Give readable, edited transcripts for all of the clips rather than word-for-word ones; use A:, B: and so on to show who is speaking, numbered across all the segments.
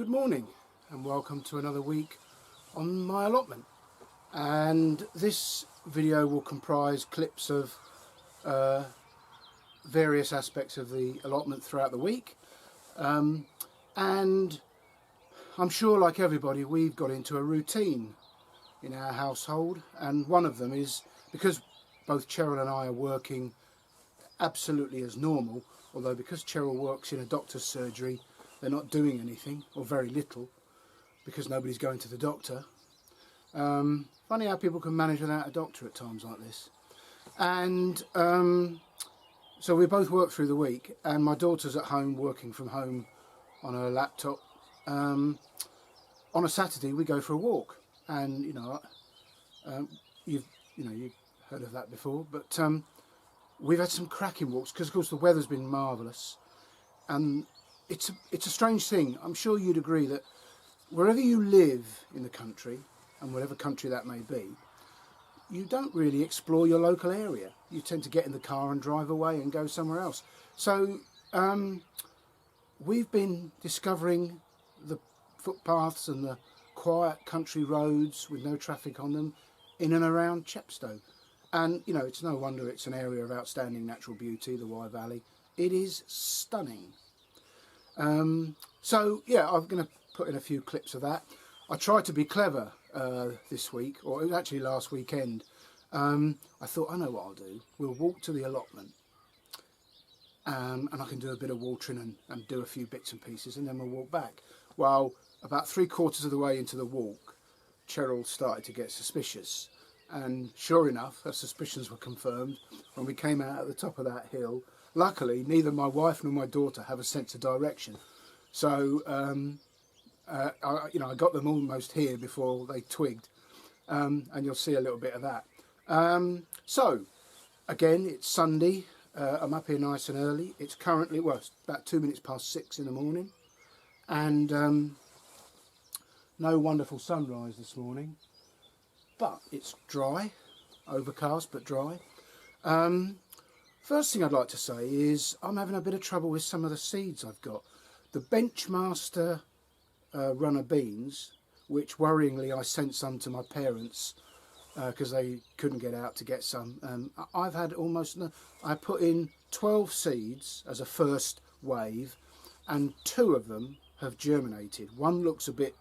A: Good morning and welcome to another week on my allotment, and this video will comprise clips of various aspects of the allotment throughout the week, and I'm sure, like everybody, we've got into a routine in our household, and one of them is because both Cheryl and I are working absolutely as normal, although because Cheryl works in a doctor's surgery they're not doing anything, or very little, because nobody's going to the doctor. Funny how people can manage without a doctor at times like this. And so we both work through the week, and my daughter's at home working from home on her laptop. On a Saturday we go for a walk, and you've heard of that before, but we've had some cracking walks because of course the weather's been marvellous, and it's a strange thing. I'm sure you'd agree that wherever you live in the country, and whatever country that may be, you don't really explore your local area. You tend to get in the car and drive away and go somewhere else. So we've been discovering the footpaths and the quiet country roads with no traffic on them in and around Chepstow. And it's no wonder it's an area of outstanding natural beauty, the Wye Valley. It is stunning. So yeah, I'm going to put in a few clips of that. I tried to be clever this week, or it was actually last weekend. I thought, I know what I'll do. We'll walk to the allotment, and I can do a bit of watering and do a few bits and pieces, and then we'll walk back. Well, about 3/4 of the way into the walk, Cheryl started to get suspicious, and sure enough, her suspicions were confirmed when we came out at the top of that hill. Luckily, neither my wife nor my daughter have a sense of direction, so I got them almost here before they twigged, and you'll see a little bit of that. So again, it's Sunday. I'm up here nice and early. It's currently, well, it's about 2 minutes past 6 in the morning, and no wonderful sunrise this morning, but it's dry, overcast but dry. First thing I'd like to say is I'm having a bit of trouble with some of the seeds I've got. The Benchmaster runner beans, which worryingly I sent some to my parents because they couldn't get out to get some. I've had almost no, I put in 12 seeds as a first wave, and 2 of them have germinated. One looks a bit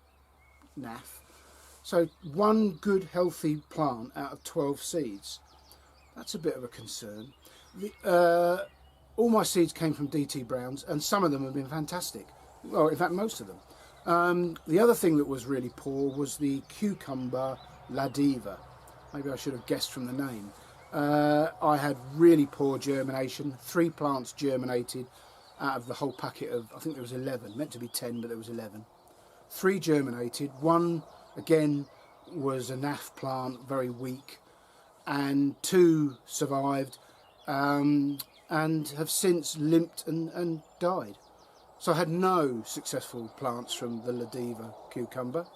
A: naff. So one good healthy plant out of 12 seeds. That's a bit of a concern. All my seeds came from DT Browns, and some of them have been fantastic. Well, in fact, most of them. The other thing that was really poor was the cucumber La Diva. Maybe I should have guessed from the name. I had really poor germination. 3 plants germinated out of the whole packet of, I think there was 11. Meant to be 10, but there was 11. 3 germinated. 1, again, was a naff plant, very weak. And 2 survived. And have since limped and died. So I had no successful plants from the La Diva cucumber,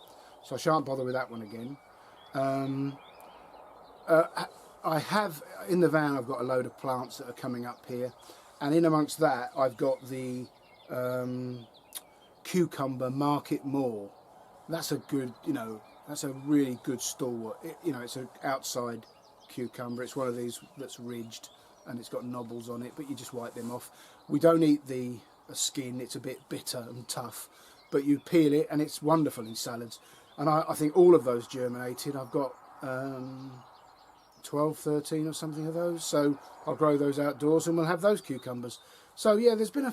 A: so I shan't bother with that one again. I have, in the van, I've got a load of plants that are coming up here, and in amongst that I've got the cucumber Market More. That's a good, that's a really good stalwart. It's an outside cucumber. It's one of these that's ridged, and it's got knobbles on it, but you just wipe them off. We don't eat the skin, it's a bit bitter and tough, but you peel it and it's wonderful in salads. And I think all of those germinated. I've got 12, 13 or something of those, so I'll grow those outdoors and we'll have those cucumbers. So yeah, it's been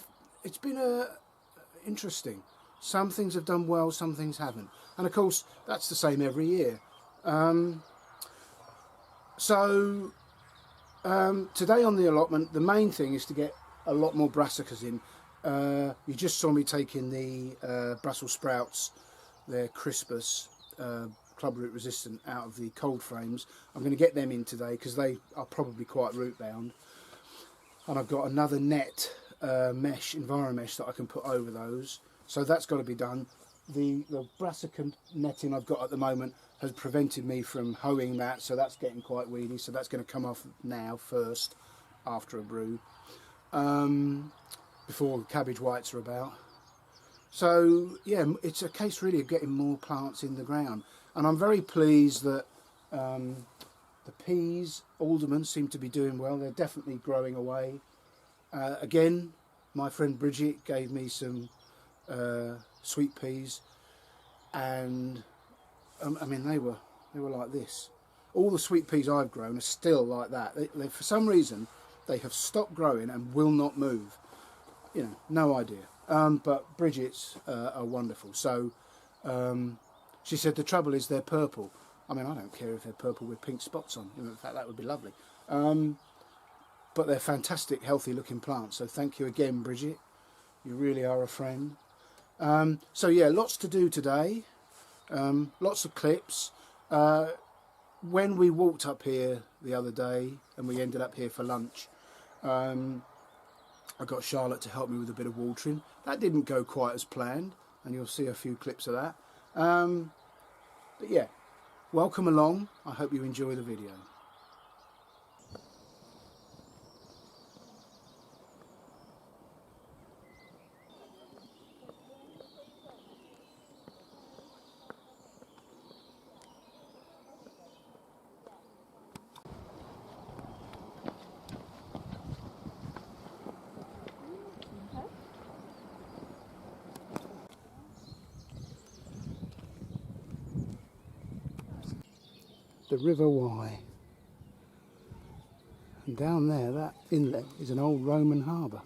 A: interesting. Some things have done well, some things haven't, and of course that's the same every year. Today on the allotment, the main thing is to get a lot more brassicas in. You just saw me taking the Brussels sprouts, they're crispus, clubroot resistant, out of the cold frames. I'm going to get them in today because they are probably quite root bound. And I've got another net mesh, Enviromesh, that I can put over those. So that's got to be done. The brassica netting I've got at the moment has prevented me from hoeing that, so that's getting quite weedy, so that's going to come off now first, after a brew, before the cabbage whites are about. So yeah, it's a case really of getting more plants in the ground, and I'm very pleased that the peas, aldermen, seem to be doing well. They're definitely growing away. Again, my friend Bridget gave me some sweet peas, and I mean they were like this. All the sweet peas I've grown are still like that. They, for some reason, they have stopped growing and will not move. You know, no idea. But Bridget's are wonderful. So she said the trouble is they're purple. I mean, I don't care if they're purple with pink spots on. In fact, that would be lovely. But they're fantastic, healthy looking plants. So thank you again, Bridget. You really are a friend. So yeah, lots to do today. Lots of clips. When we walked up here the other day and we ended up here for lunch, I got Charlotte to help me with a bit of watering. That didn't go quite as planned, and you'll see a few clips of that. But yeah, welcome along. I hope you enjoy the video. The River Wye, and down there, that inlet is an old Roman harbour.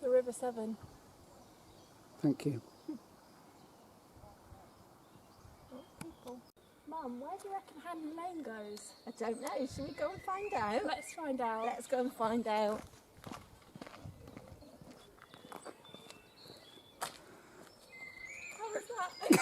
B: The River Severn.
A: Thank you.
B: Mum, where do you reckon Hanley Lane goes?
C: I don't know. Shall we go and find out?
B: Let's find out.
C: Let's go and find out.
B: How was that?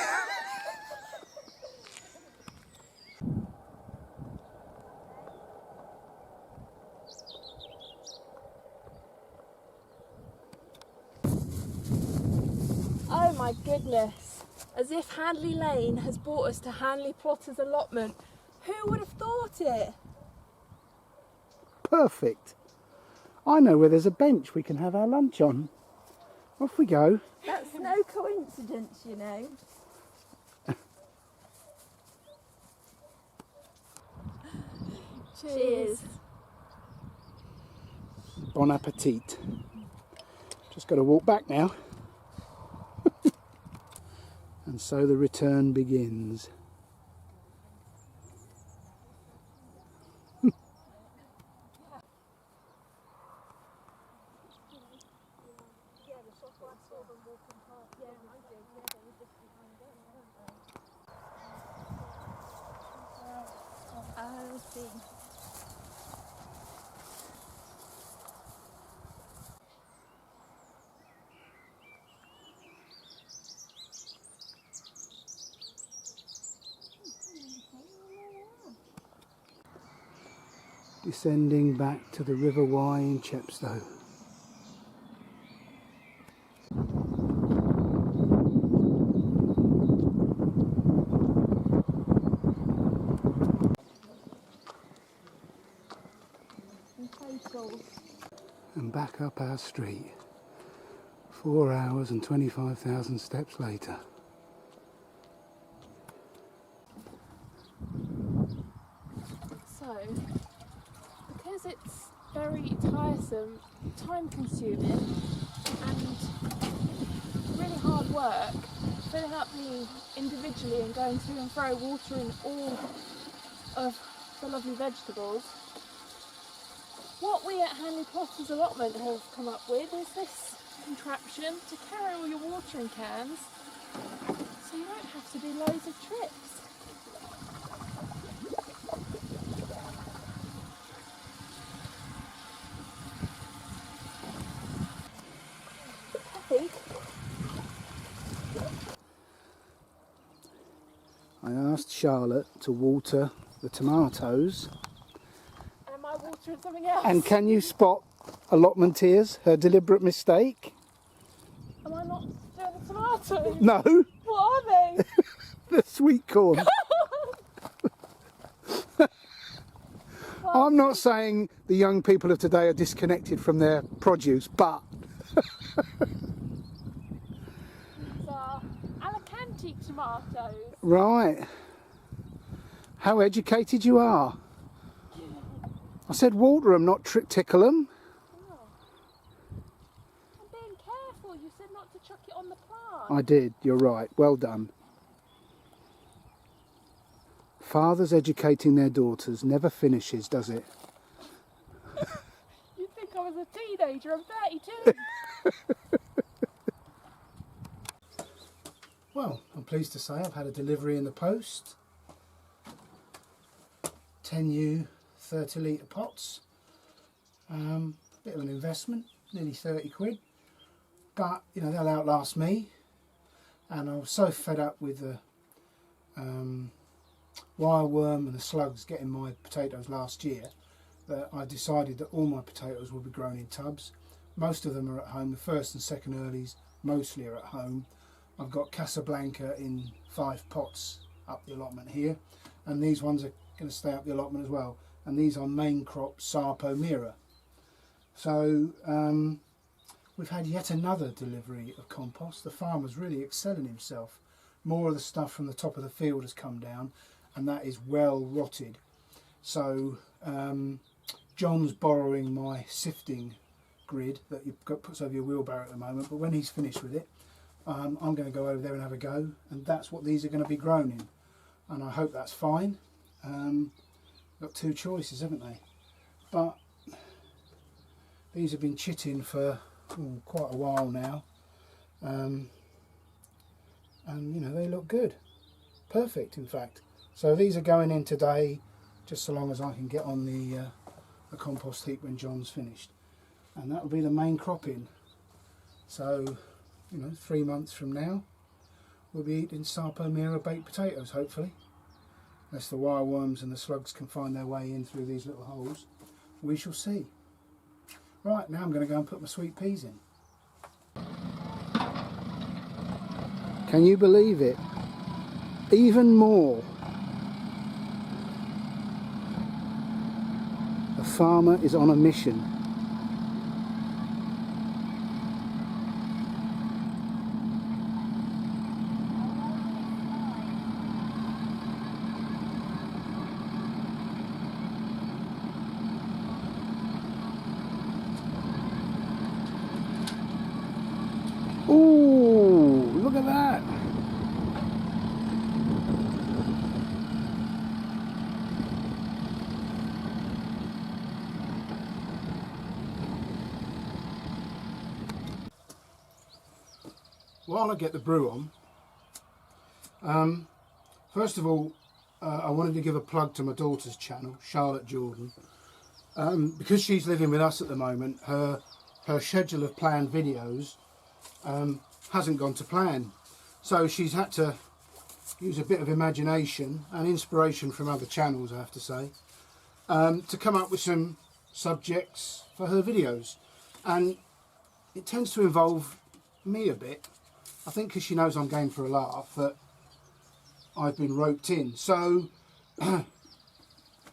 B: Oh my goodness. As if Hanley Lane has brought us to Hanley Plotter's Allotment. Who would have thought it?
A: Perfect. I know where there's a bench we can have our lunch on. Off we go.
C: That's no coincidence, you know.
B: Cheers.
A: Bon appetit. Just got to walk back now. And so the return begins.
C: Oh, see.
A: Descending back to the River Wye in Chepstow. And back up our street. 4 hours and 25,000 steps later.
B: So, because it's very tiresome, time consuming and really hard work, filling up these individually and going to and fro watering all of the lovely vegetables, what we at Hanley Plotter's Allotment have come up with is this contraption to carry all your watering cans so you don't have to do loads of trips.
A: I asked Charlotte to water the tomatoes.
B: Am I watering something else?
A: And can you spot Allotmenteers, her deliberate mistake?
B: Am I not doing the tomatoes?
A: No,
B: What are they?
A: the sweet corn. I'm not saying the young people of today are disconnected from their produce, but
B: These are Alicante tomatoes.
A: right. How educated you are. I said water them, not tickle them.
B: Oh. I'm being careful. You said not to chuck it on the plant.
A: I did, you're right. Well done. Fathers educating their daughters never finishes, does it?
B: You'd think I was a teenager. I'm 32.
A: Well, I'm pleased to say I've had a delivery in the post. 10 new 30 litre pots. Bit of an investment, nearly 30 quid. But, you know, they'll outlast me. And I was so fed up with the wireworm and the slugs getting my potatoes last year that I decided that all my potatoes will be grown in tubs. Most of them are at home. The first and second earlies mostly are at home. I've got Casablanca in 5 pots up the allotment here, and these ones are going to stay up the allotment as well. And these are main crop Sarpomira. So we've had yet another delivery of compost. The farmer's really excelling himself. More of the stuff from the top of the field has come down, and that is well rotted. So John's borrowing my sifting grid that you've got puts over your wheelbarrow at the moment, but when he's finished with it, I'm going to go over there and have a go, and that's what these are going to be grown in, and I hope that's fine. Got 2 choices, haven't they? But these have been chitting for quite a while now, and you know, they look good, perfect in fact. So these are going in today, just so long as I can get on the compost heap when John's finished, and that will be the main cropping. So, you know, 3 months from now we'll be eating Sarpomira baked potatoes, hopefully, unless the wireworms and the slugs can find their way in through these little holes. We shall see. Right, now I'm going to go and put my sweet peas in. Can you believe it? Even more. The farmer is on a mission. Ooh, look at that. While I get the brew on, first of all, I wanted to give a plug to my daughter's channel, Charlotte Jordan. Because she's living with us at the moment, her schedule of planned videos hasn't gone to plan, so she's had to use a bit of imagination and inspiration from other channels, I have to say, to come up with some subjects for her videos, and it tends to involve me a bit. I think because she knows I'm game for a laugh that I've been roped in. So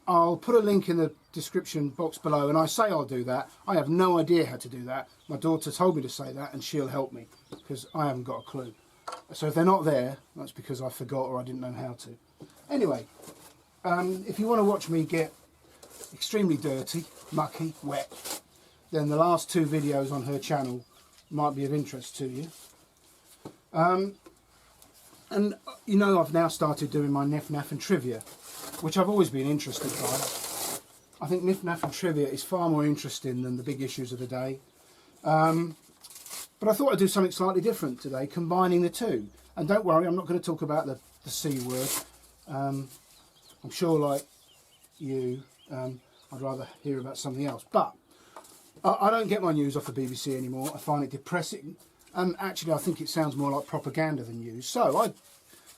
A: I'll put a link in the description box below, and I say I'll do that. I have no idea how to do that. My daughter told me to say that, and she'll help me because I haven't got a clue. So if they're not there, that's because I forgot or I didn't know how to. Anyway, if you want to watch me get extremely dirty, mucky, wet, then the last 2 videos on her channel might be of interest to you. And you know, I've now started doing my Niff Naff and Trivia, which I've always been interested by. I think Niff Naff and Trivia is far more interesting than the big issues of the day. But I thought I'd do something slightly different today, combining the 2. And don't worry, I'm not going to talk about the C word. I'm sure, like you, I'd rather hear about something else. But I don't get my news off the BBC anymore. I find it depressing. And actually, I think it sounds more like propaganda than news. So I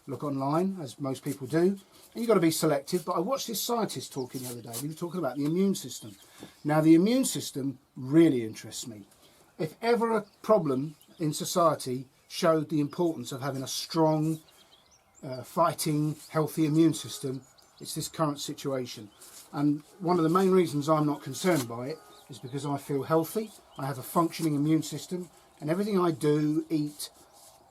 A: look online, as most people do, and you've got to be selective. But I watched this scientist talking the other day. He was talking about the immune system. Now, the immune system really interests me. If ever a problem in society showed the importance of having a strong, fighting, healthy immune system, it's this current situation. And one of the main reasons I'm not concerned by it is because I feel healthy, I have a functioning immune system, and everything I do, eat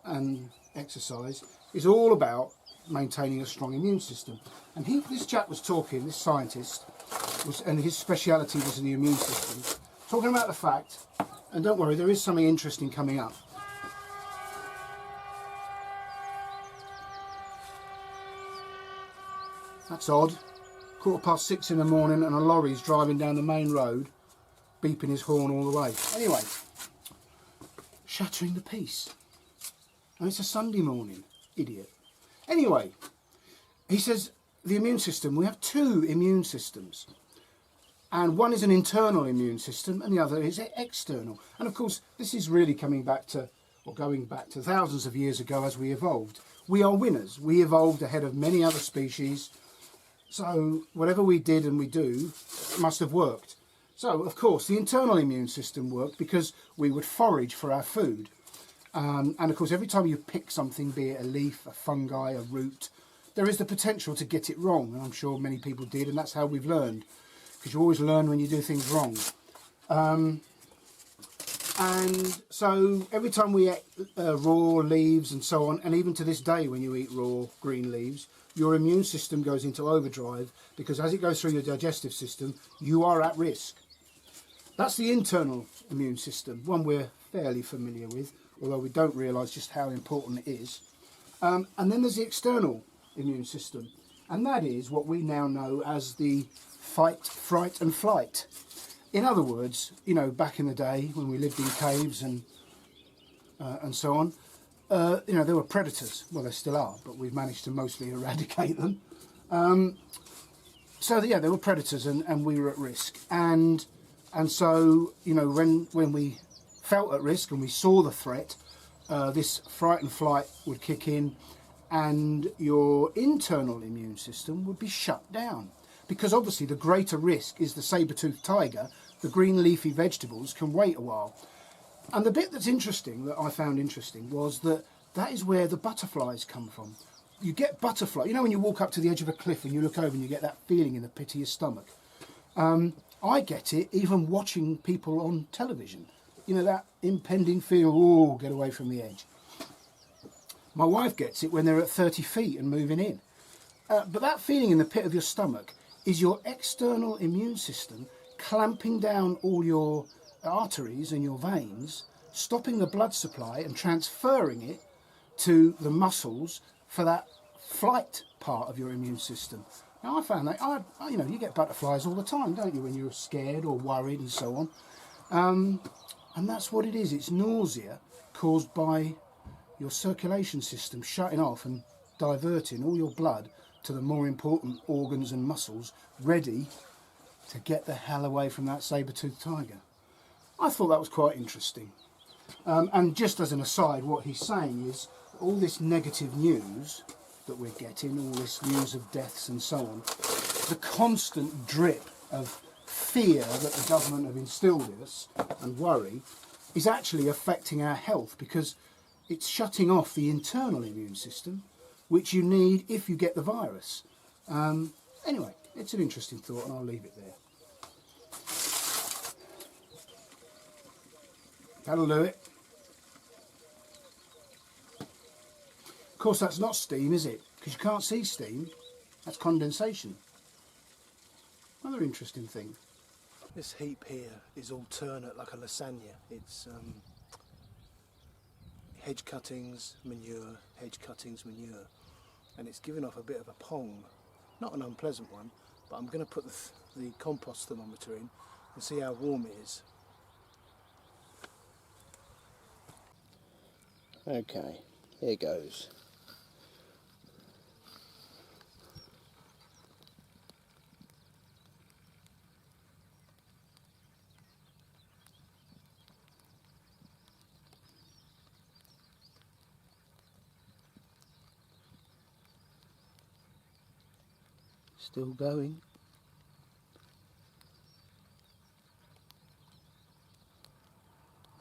A: and exercise is all about maintaining a strong immune system. And this chap was talking, this scientist, and his speciality was in the immune system, talking about the fact, and don't worry, there is something interesting coming up. That's odd. 6:15 in the morning and a lorry's driving down the main road, beeping his horn all the way. Anyway, shattering the peace. And it's a Sunday morning, idiot. Anyway, he says the immune system, we have two immune systems. And one is an internal immune system and the other is external. And of course, this is really coming back to, or going back to thousands of years ago as we evolved. We are winners. We evolved ahead of many other species. So whatever we did and we do must have worked. So, of course, the internal immune system worked because we would forage for our food. And, of course, every time you pick something, be it a leaf, a fungi, a root, there is the potential to get it wrong. And I'm sure many people did, and that's how we've learned. Because you always learn when you do things wrong. And so every time we ate raw leaves and so on, and even to this day when you eat raw green leaves, your immune system goes into overdrive because as it goes through your digestive system, you are at risk. That's the internal immune system, one we're fairly familiar with, although we don't realise just how important it is. And then there's the external immune system, and that is what we now know as the fight, fright and flight. In other words, you know, back in the day when we lived in caves and so on, you know, there were predators. Well, there still are, but we've managed to mostly eradicate them. So yeah, there were predators, and we were at risk. And so, you know, when we felt at risk and we saw the threat, this fright and flight would kick in, and your internal immune system would be shut down. Because obviously the greater risk is the saber-toothed tiger. The green leafy vegetables can wait a while. And the bit that's interesting, that I found interesting, was that is where the butterflies come from. You get butterfly, you know when you walk up to the edge of a cliff and you look over and you get that feeling in the pit of your stomach. I get it even watching people on television. You know, that impending feeling, oh, get away from the edge. My wife gets it when they're at 30 feet and moving in. But that feeling in the pit of your stomach is your external immune system clamping down all your arteries and your veins, stopping the blood supply and transferring it to the muscles for that flight part of your immune system. Now I found that, you know, you get butterflies all the time, don't you, when you're scared or worried and so on. And that's what it is. It's nausea caused by your circulation system shutting off and diverting all your blood to the more important organs and muscles ready to get the hell away from that saber-toothed tiger. I thought that was quite interesting. And just as an aside, what he's saying is all this negative news that we're getting, all this news of deaths and so on, the constant drip of fear that the government have instilled in us and worry is actually affecting our health because it's shutting off the internal immune system, which you need if you get the virus. Anyway, it's an interesting thought and I'll leave it there. That'll do it. Of course, that's not steam, is it? Because you can't see steam. That's condensation. Another interesting thing.
D: This heap here is alternate, like a lasagna. It's hedge cuttings, manure, hedge cuttings, manure. And it's giving off a bit of a pong. Not an unpleasant one, but I'm going to put the compost thermometer in and see how warm it is. Okay, here goes.
A: Still going.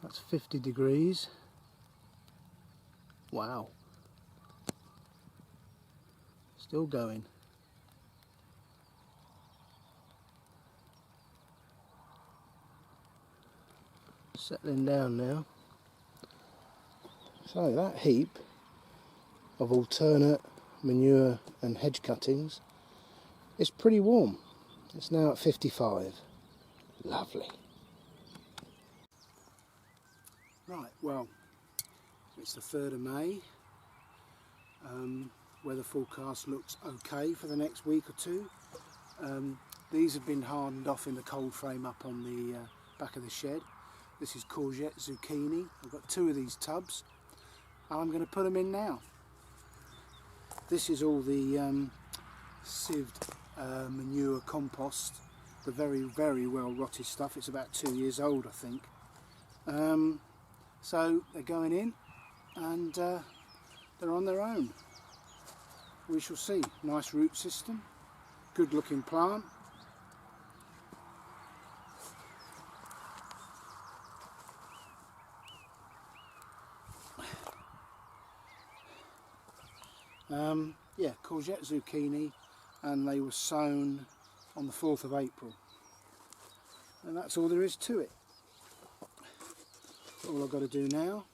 A: That's 50 degrees. Wow. Still going. Settling down now. So that heap of alternate manure and hedge cuttings is pretty warm. It's now at 55. Lovely. Right, well, it's the 3rd of May. Weather forecast looks okay for the next week or two. These have been hardened off in the cold frame up on the back of the shed. This is courgette zucchini. I've got 2 of these tubs. I'm going to put them in now. This is all the sieved manure compost, the very well rotted stuff. It's about 2 years old, I think. So they're going in, and they're on their own. We shall see. Nice root system, good looking plant. Yeah, courgette zucchini, and they were sown on the 4th of April. And that's all there is to it. All I've got to do now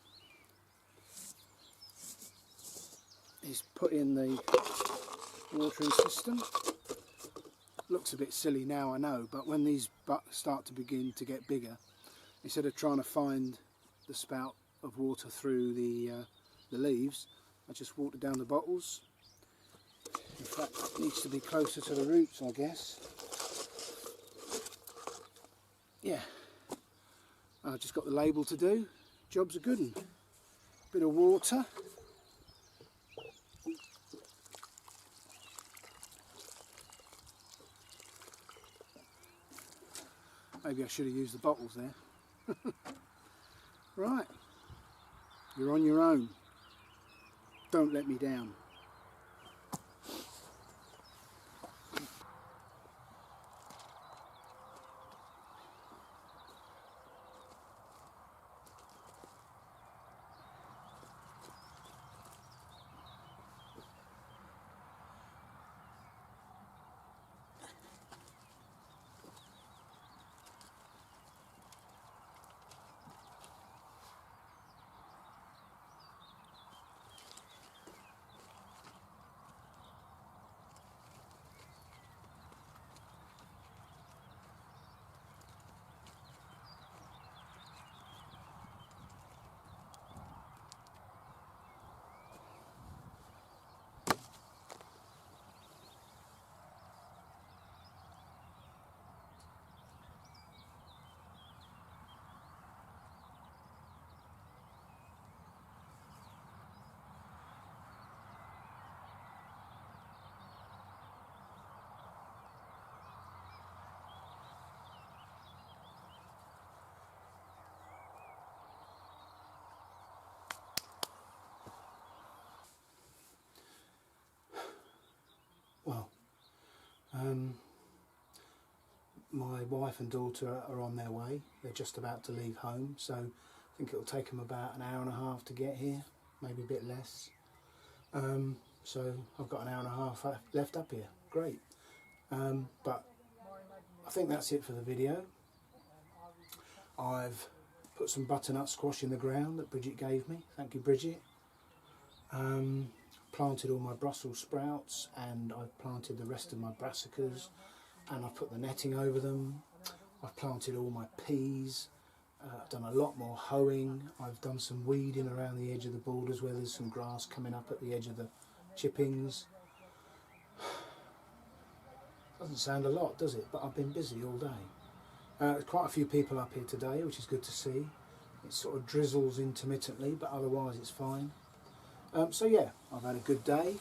A: is put in the watering system. Looks a bit silly now, I know, but when these start to begin to get bigger, instead of trying to find the spout of water through the leaves, I just water down the bottles. In fact, it needs to be closer to the roots, I guess. Yeah, I've just got the label to do. Job's a good one. Bit of water. Maybe I should have used the bottles there. Right, you're on your own. Don't let me down. Well, my wife and daughter are on their way. They're just about to leave home, so I think it'll take them about an hour and a half to get here, maybe a bit less. So I've got an hour and a half left up here. Great. But I think that's it for the video. I've put some butternut squash in the ground that Bridget gave me. Thank you, Bridget. Planted all my Brussels sprouts, and I've planted the rest of my brassicas, and I've put the netting over them. I've planted all my peas. I've done a lot more hoeing. I've done some weeding around the edge of the borders where there's some grass coming up at the edge of the chippings. Doesn't sound a lot, does it? But I've been busy all day. There's quite a few people up here today, which is good to see. It sort of drizzles intermittently, but otherwise it's fine. So yeah, I've had a good day.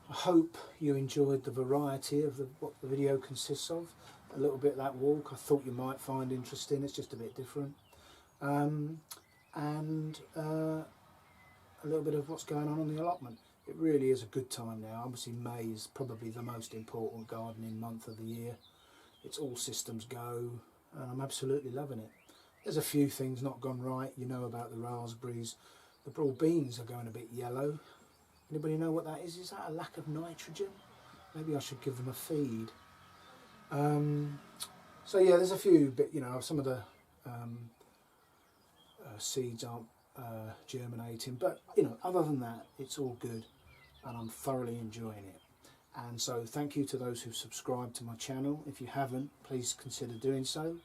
A: I hope you enjoyed the variety of what the video consists of. A little bit of that walk I thought you might find interesting. It's just a bit different. And a little bit of what's going on the allotment. it really is a good time now. Obviously May is probably the most important gardening month of the year. It's all systems go, and I'm absolutely loving it. There's a few things not gone right. You know about the raspberries. The broad beans are going a bit yellow. Anybody know what that is? Is that a lack of nitrogen? Maybe I should give them a feed. So yeah, there's a few, but you know, some of the seeds aren't germinating, but you know, other than that, it's all good, and I'm thoroughly enjoying it. And so thank you to those who've subscribed to my channel. If you haven't, please consider doing so.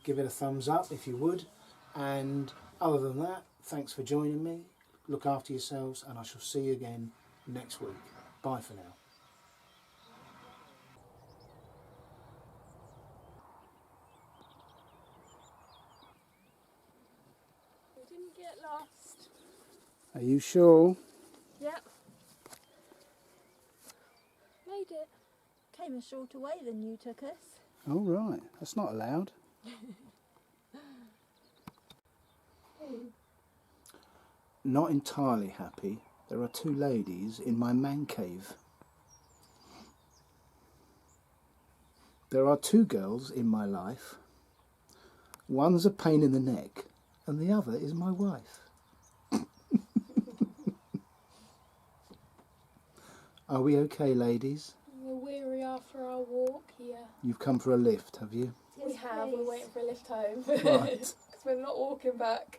A: Give it a thumbs up if you would, and other than that, thanks for joining me. Look after yourselves, and I shall see you again next week. Bye for now.
B: We didn't get lost.
A: Are you sure?
B: Yep. Made it.
C: Came a shorter way than you took us.
A: All right, that's not allowed. Not entirely happy. There are two ladies in my man cave. There are two girls in my life. One's a pain in the neck, and the other is my wife. Are we okay, ladies?
B: We're weary after our walk here.
A: You've come for a lift, have you?
B: We have. We're waiting for a lift home.
A: Right.
B: Because we're not walking back.